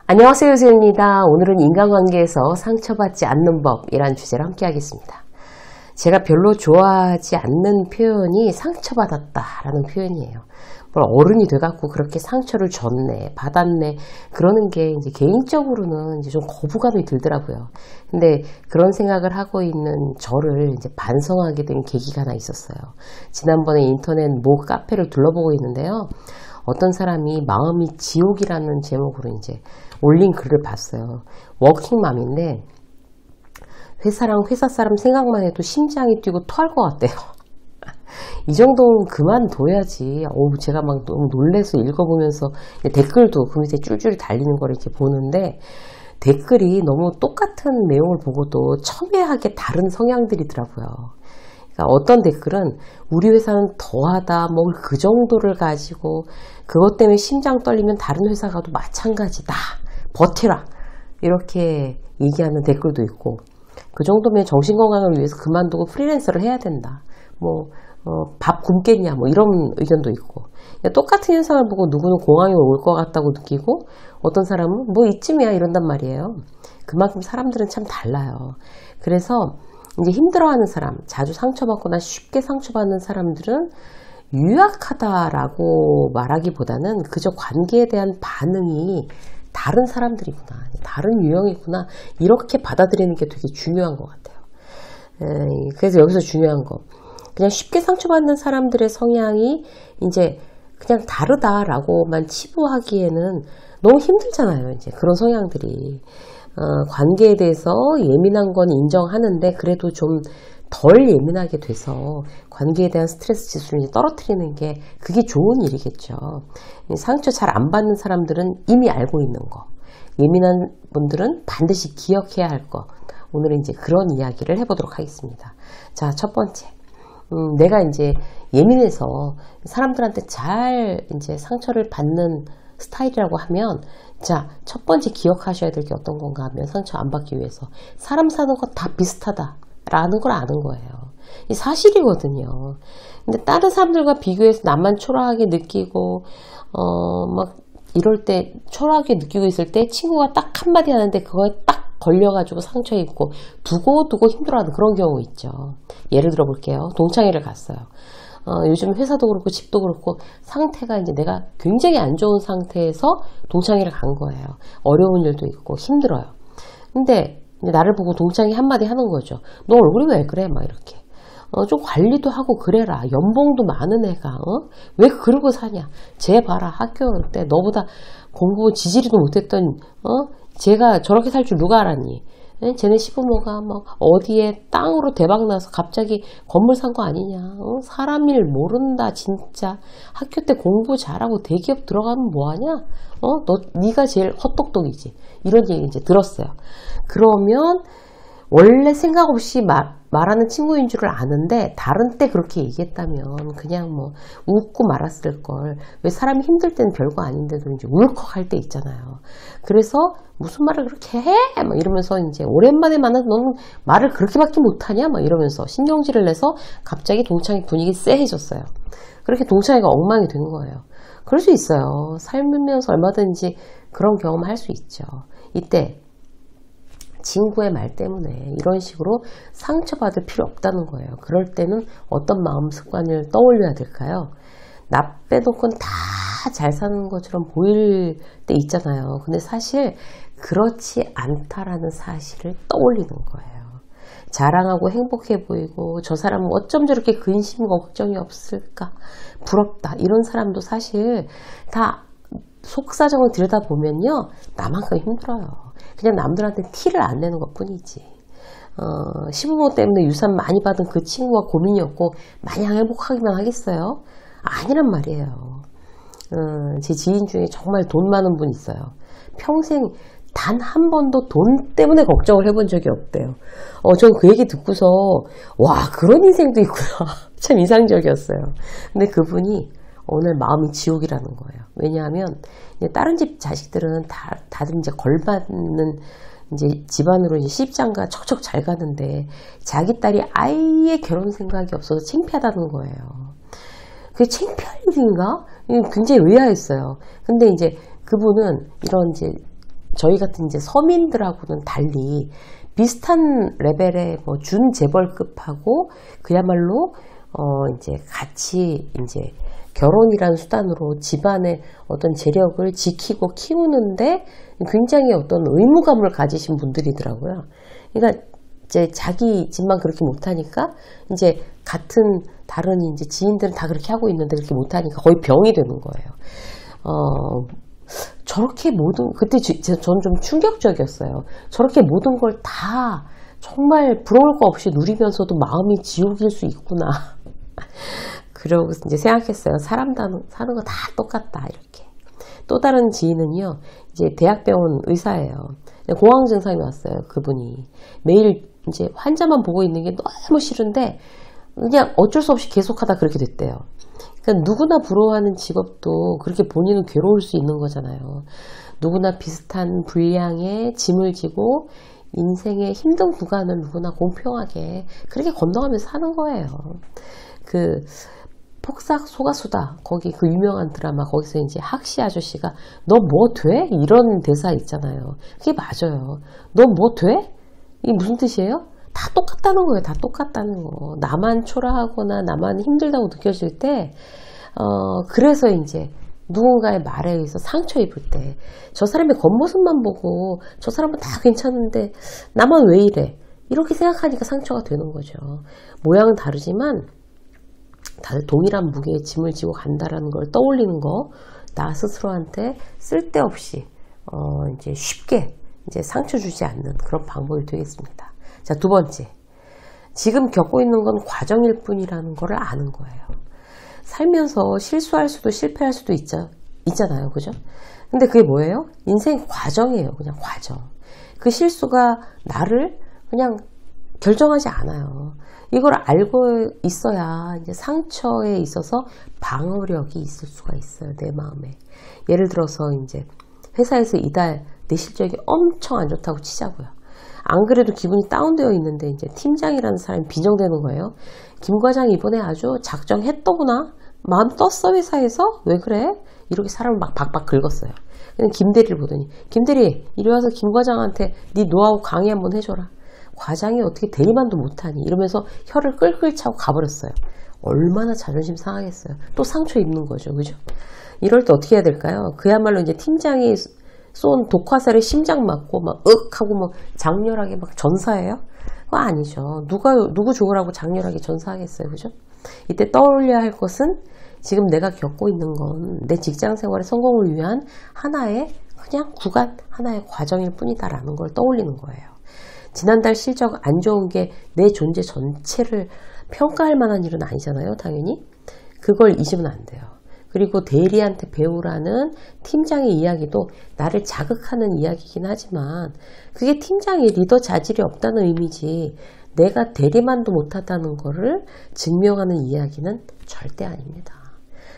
안녕하세요, 요셉입니다. 오늘은 인간관계에서 상처받지 않는 법이라는 주제로 함께 하겠습니다. 제가 별로 좋아하지 않는 표현이 상처받았다라는 표현이에요. 뭘 어른이 돼갖고 그렇게 상처를 줬네, 받았네, 그러는 게 이제 개인적으로는 이제 좀 거부감이 들더라고요. 근데 그런 생각을 하고 있는 저를 이제 반성하게 된 계기가 하나 있었어요. 지난번에 인터넷 모 카페를 둘러보고 있는데요. 어떤 사람이 마음이 지옥이라는 제목으로 이제 올린 글을 봤어요. 워킹맘인데 회사랑 회사 사람 생각만 해도 심장이 뛰고 토할 것 같대요. 이 정도는 그만둬야지. 제가 막 너무 놀래서 읽어보면서 댓글도 그 밑에 줄줄이 달리는 걸 이렇게 보는데 댓글이 너무 똑같은 내용을 보고도 첨예하게 다른 성향들이더라고요. 그러니까 어떤 댓글은 우리 회사는 더하다, 뭐 그 정도를 가지고 그것 때문에 심장 떨리면 다른 회사 가도 마찬가지다. 버텨라. 이렇게 얘기하는 댓글도 있고 그 정도면 정신건강을 위해서 그만두고 프리랜서를 해야 된다. 밥 굶겠냐 뭐 이런 의견도 있고 똑같은 현상을 보고 누구는 공황이 올 것 같다고 느끼고 어떤 사람은 뭐 이쯤이야 이런단 말이에요. 그만큼 사람들은 참 달라요. 그래서 이제 힘들어하는 사람, 자주 상처받거나 쉽게 상처받는 사람들은 유약하다라고 말하기보다는 그저 관계에 대한 반응이 다른 사람들이구나, 다른 유형이구나 이렇게 받아들이는 게 되게 중요한 것 같아요. 그래서 여기서 중요한 거 그냥 쉽게 상처받는 사람들의 성향이 이제 그냥 다르다라고만 치부하기에는 너무 힘들잖아요. 이제 그런 성향들이 관계에 대해서 예민한 건 인정하는데 그래도 좀 덜 예민하게 돼서 관계에 대한 스트레스 지수를 떨어뜨리는 게 그게 좋은 일이겠죠. 상처 잘 안 받는 사람들은 이미 알고 있는 거, 예민한 분들은 반드시 기억해야 할 거. 오늘은 이제 그런 이야기를 해보도록 하겠습니다. 자, 첫 번째, 내가 이제 예민해서 사람들한테 잘 이제 상처를 받는 스타일이라고 하면, 자, 첫 번째 기억하셔야 될 게 어떤 건가 하면 상처 안 받기 위해서 사람 사는 거 다 비슷하다 라는 걸 아는 거예요. 이 사실이거든요. 근데 다른 사람들과 비교해서 나만 초라하게 느끼고 막 이럴 때 초라하게 느끼고 있을 때 친구가 딱 한마디 하는데 그거에 딱 걸려가지고 상처 입고 두고두고 힘들어하는 그런 경우 있죠. 예를 들어 볼게요. 동창회를 갔어요. 요즘 회사도 그렇고 집도 그렇고 상태가 이제 내가 굉장히 안 좋은 상태에서 동창회를 간 거예요. 어려운 일도 있고 힘들어요. 근데 나를 보고 동창이 한마디 하는 거죠. 너 얼굴이 왜 그래? 막 이렇게. 좀 관리도 하고 그래라. 연봉도 많은 애가 왜 그러고 사냐? 쟤 봐라. 학교 때 너보다 공부 지지리도 못했던 쟤가 저렇게 살 줄 누가 알았니? 쟤네 시부모가 막 어디에 땅으로 대박나서 갑자기 건물 산 거 아니냐? 사람 일 모른다 진짜. 학교 때 공부 잘하고 대기업 들어가면 뭐하냐? 네가 제일 헛똑똑이지. 이런 얘기 이제 들었어요. 그러면 원래 생각 없이 말하는 친구인 줄을 아는데 다른 때 그렇게 얘기했다면 그냥 뭐 웃고 말았을 걸. 왜 사람이 힘들 때는 별거 아닌데도 이제 울컥할 때 있잖아요. 그래서 무슨 말을 그렇게 해? 막 이러면서 이제 오랜만에 만나서 너는 말을 그렇게밖에 못하냐? 막 이러면서 신경질을 내서 갑자기 동창회 분위기 쎄해졌어요. 그렇게 동창회가 엉망이 된 거예요. 그럴 수 있어요. 살면서 얼마든지 그런 경험을 할 수 있죠. 이때 친구의 말 때문에 이런 식으로 상처받을 필요 없다는 거예요. 그럴 때는 어떤 마음 습관을 떠올려야 될까요? 나 빼놓고는 다 잘 사는 것처럼 보일 때 있잖아요. 근데 사실 그렇지 않다라는 사실을 떠올리는 거예요. 자랑하고 행복해 보이고 저 사람은 어쩜 저렇게 근심 걱정이 없을까? 부럽다. 이런 사람도 사실 다 속사정을 들여다보면요. 나만큼 힘들어요. 그냥 남들한테 티를 안 내는 것 뿐이지. 시부모 때문에 유산 많이 받은 그 친구가 고민이었고 마냥 행복하기만 하겠어요? 아니란 말이에요. 제 지인 중에 정말 돈 많은 분 있어요. 평생 단 한 번도 돈 때문에 걱정을 해본 적이 없대요. 전 그 얘기 듣고서 와 그런 인생도 있구나. 참 인상적이었어요. 근데 그분이 오늘 마음이 지옥이라는 거예요. 왜냐하면 다른 집 자식들은 다들 이제 걸맞는 이제 집안으로 이제 시집장가 척척 잘 가는데 자기 딸이 아예 결혼 생각이 없어서 창피하다는 거예요. 그게 창피할 일인가? 굉장히 의아했어요. 근데 이제 그분은 이런 이제 저희 같은 이제 서민들하고는 달리 비슷한 레벨의 뭐 준재벌급하고 그야말로 이제 같이 이제 결혼이라는 수단으로 집안의 어떤 재력을 지키고 키우는데 굉장히 어떤 의무감을 가지신 분들이더라고요. 그러니까 이제 자기 집만 그렇게 못하니까 이제 같은 다른 이제 지인들은 다 그렇게 하고 있는데 그렇게 못하니까 거의 병이 되는 거예요. 저렇게 모든, 그때 저는 좀 충격적이었어요. 저렇게 모든 걸 다 정말 부러울 거 없이 누리면서도 마음이 지옥일 수 있구나. 그러고 이제 생각했어요. 사람 사는 거 다 똑같다, 이렇게. 또 다른 지인은요, 이제 대학병원 의사예요. 공황 증상이 왔어요, 그분이. 매일 이제 환자만 보고 있는 게 너무 싫은데, 그냥 어쩔 수 없이 계속하다 그렇게 됐대요. 그러니까 누구나 부러워하는 직업도 그렇게 본인은 괴로울 수 있는 거잖아요. 누구나 비슷한 분량의 짐을 지고 인생의 힘든 구간을 누구나 공평하게 그렇게 건너가면서 사는 거예요. 그 폭삭 속았수다, 거기 그 유명한 드라마, 거기서 이제 학시 아저씨가 너 뭐 돼? 이런 대사 있잖아요. 그게 맞아요. 너 뭐 돼? 이게 무슨 뜻이에요? 다 똑같다는 거예요. 다 똑같다는 거. 나만 초라하거나 나만 힘들다고 느껴질 때 그래서 이제 누군가의 말에 의해서 상처 입을 때 저 사람의 겉모습만 보고 저 사람은 다 괜찮은데 나만 왜 이래? 이렇게 생각하니까 상처가 되는 거죠. 모양은 다르지만 다들 동일한 무게의 짐을 지고 간다라는 걸 떠올리는 거, 나 스스로한테 쓸데없이 이제 쉽게 이제 상처 주지 않는 그런 방법이 되겠습니다. 자, 두 번째, 지금 겪고 있는 건 과정일 뿐이라는 거를 아는 거예요. 살면서 실수할 수도 실패할 수도 있잖아요, 그죠? 근데 그게 뭐예요? 인생 과정이에요. 그냥 과정. 그 실수가 나를 그냥 결정하지 않아요. 이걸 알고 있어야 이제 상처에 있어서 방어력이 있을 수가 있어요, 내 마음에. 예를 들어서 이제 회사에서 이달 내 실적이 엄청 안 좋다고 치자고요. 안 그래도 기분이 다운되어 있는데 이제 팀장이라는 사람이 빈정대는 거예요. 김 과장 이번에 아주 작정했더구나. 마음 떴어 회사에서? 왜 그래? 이렇게 사람을 막 박박 긁었어요. 김 대리를 보더니 김 대리 이리 와서 김 과장한테 네 노하우 강의 한번 해줘라. 과장이 어떻게 대리만도 못하니? 이러면서 혀를 끌끌 차고 가버렸어요. 얼마나 자존심 상하겠어요. 또 상처 입는 거죠. 그죠? 이럴 때 어떻게 해야 될까요? 그야말로 이제 팀장이 쏜 독화살에 심장 맞고 막 하고 뭐 장렬하게 막 전사해요? 그거 아니죠. 누구 죽으라고 장렬하게 전사하겠어요. 그죠? 이때 떠올려야 할 것은 지금 내가 겪고 있는 건 내 직장 생활의 성공을 위한 하나의 그냥 구간, 하나의 과정일 뿐이다라는 걸 떠올리는 거예요. 지난달 실적 안 좋은 게 내 존재 전체를 평가할 만한 일은 아니잖아요. 당연히. 그걸 잊으면 안 돼요. 그리고 대리한테 배우라는 팀장의 이야기도 나를 자극하는 이야기이긴 하지만 그게 팀장이 리더 자질이 없다는 의미지 내가 대리만도 못하다는 거를 증명하는 이야기는 절대 아닙니다.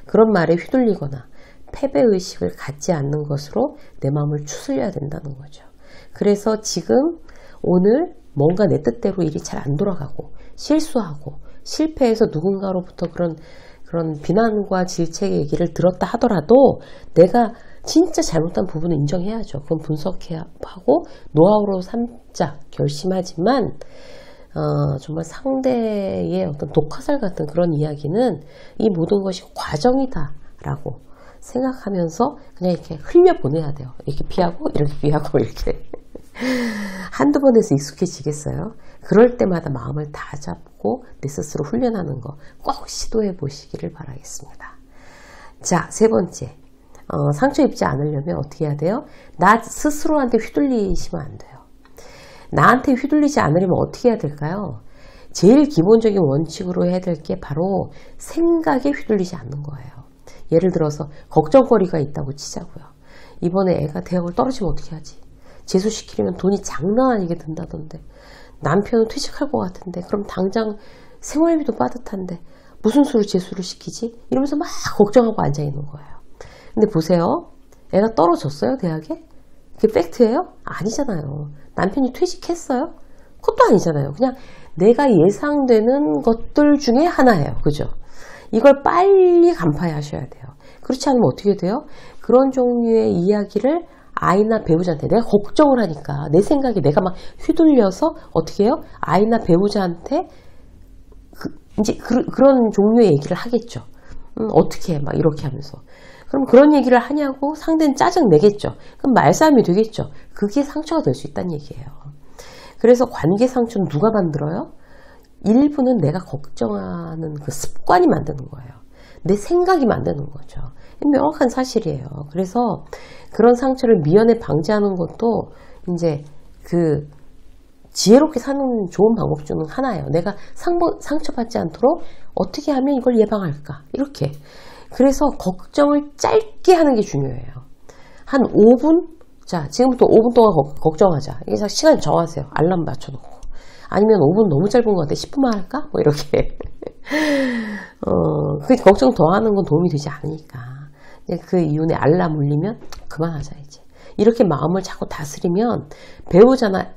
그런 말에 휘둘리거나 패배의식을 갖지 않는 것으로 내 마음을 추스려야 된다는 거죠. 그래서 지금 오늘 뭔가 내 뜻대로 일이 잘 안 돌아가고 실수하고 실패해서 누군가로부터 그런 비난과 질책의 얘기를 들었다 하더라도 내가 진짜 잘못한 부분을 인정해야죠. 그건 분석해야 하고 노하우로 삼자 결심하지만 정말 상대의 어떤 독화살 같은 그런 이야기는 이 모든 것이 과정이다 라고 생각하면서 그냥 이렇게 흘려보내야 돼요. 이렇게 피하고 이렇게 피하고 이렇게 한두 번 해서 익숙해지겠어요? 그럴 때마다 마음을 다 잡고 내 스스로 훈련하는 거 꼭 시도해 보시기를 바라겠습니다. 자, 세 번째, 상처 입지 않으려면 어떻게 해야 돼요? 나 스스로한테 휘둘리시면 안 돼요. 나한테 휘둘리지 않으려면 어떻게 해야 될까요? 제일 기본적인 원칙으로 해야 될 게 바로 생각에 휘둘리지 않는 거예요. 예를 들어서 걱정거리가 있다고 치자고요. 이번에 애가 대학을 떨어지면 어떻게 하지? 재수시키려면 돈이 장난 아니게 든다던데 남편은 퇴직할 것 같은데 그럼 당장 생활비도 빠듯한데 무슨 수로 재수를 시키지? 이러면서 막 걱정하고 앉아있는 거예요. 근데 보세요. 애가 떨어졌어요? 대학에? 그게 팩트예요? 아니잖아요. 남편이 퇴직했어요? 그것도 아니잖아요. 그냥 내가 예상되는 것들 중에 하나예요. 그죠? 이걸 빨리 간파하셔야 돼요. 그렇지 않으면 어떻게 돼요? 그런 종류의 이야기를 아이나 배우자한테 내가 걱정을 하니까 내 생각이 내가 막 휘둘려서 어떻게 해요? 아이나 배우자한테 이제 그런 종류의 얘기를 하겠죠. 어떻게 해? 막 이렇게 하면서. 그럼 그런 얘기를 하냐고 상대는 짜증 내겠죠. 그럼 말싸움이 되겠죠. 그게 상처가 될 수 있다는 얘기예요. 그래서 관계 상처는 누가 만들어요? 일부는 내가 걱정하는 그 습관이 만드는 거예요. 내 생각이 만드는 거죠. 명확한 사실이에요. 그래서 그런 상처를 미연에 방지하는 것도 이제 그 지혜롭게 사는 좋은 방법 중 하나예요. 내가 상처받지 않도록 어떻게 하면 이걸 예방할까? 이렇게. 그래서 걱정을 짧게 하는 게 중요해요. 한 5분? 자, 지금부터 5분 동안 걱정하자. 이게 시간 정하세요. 알람 맞춰놓고. 아니면 5분 너무 짧은 것 같아. 10분만 할까? 뭐 이렇게. 그 걱정 더 하는 건 도움이 되지 않으니까. 그 이후에 알람 울리면 그만하자, 이제. 이렇게 마음을 자꾸 다스리면 배우자나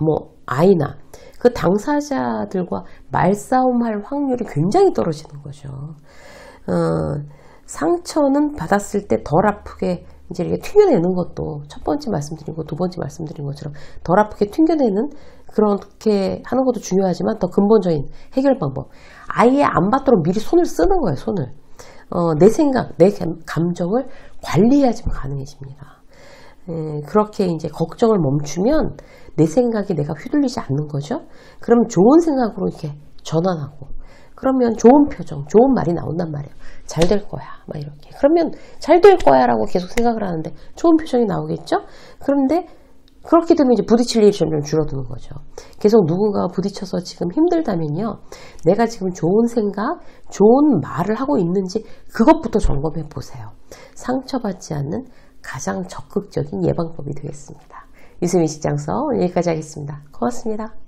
뭐 아이나 그 당사자들과 말싸움할 확률이 굉장히 떨어지는 거죠. 상처는 받았을 때 덜 아프게 이제 이렇게 튕겨내는 것도 첫 번째 말씀드린 거, 두 번째 말씀드린 것처럼 덜 아프게 튕겨내는 그렇게 하는 것도 중요하지만 더 근본적인 해결 방법. 아예 안 받도록 미리 손을 쓰는 거예요, 손을. 내 생각, 내 감정을 관리해야지만 가능해집니다. 그렇게 이제 걱정을 멈추면 내 생각이 내가 휘둘리지 않는 거죠. 그럼 좋은 생각으로 이렇게 전환하고, 그러면 좋은 표정, 좋은 말이 나온단 말이에요. 잘 될 거야, 막 이렇게. 그러면 잘 될 거야 라고 계속 생각을 하는데 좋은 표정이 나오겠죠? 그런데 그렇게 되면 이제 부딪힐 일이 점점 줄어드는 거죠. 계속 누군가가 부딪혀서 지금 힘들다면요, 내가 지금 좋은 생각, 좋은 말을 하고 있는지 그것부터 점검해 보세요. 상처받지 않는 가장 적극적인 예방법이 되겠습니다. 유수민 직장서 오늘 여기까지 하겠습니다. 고맙습니다.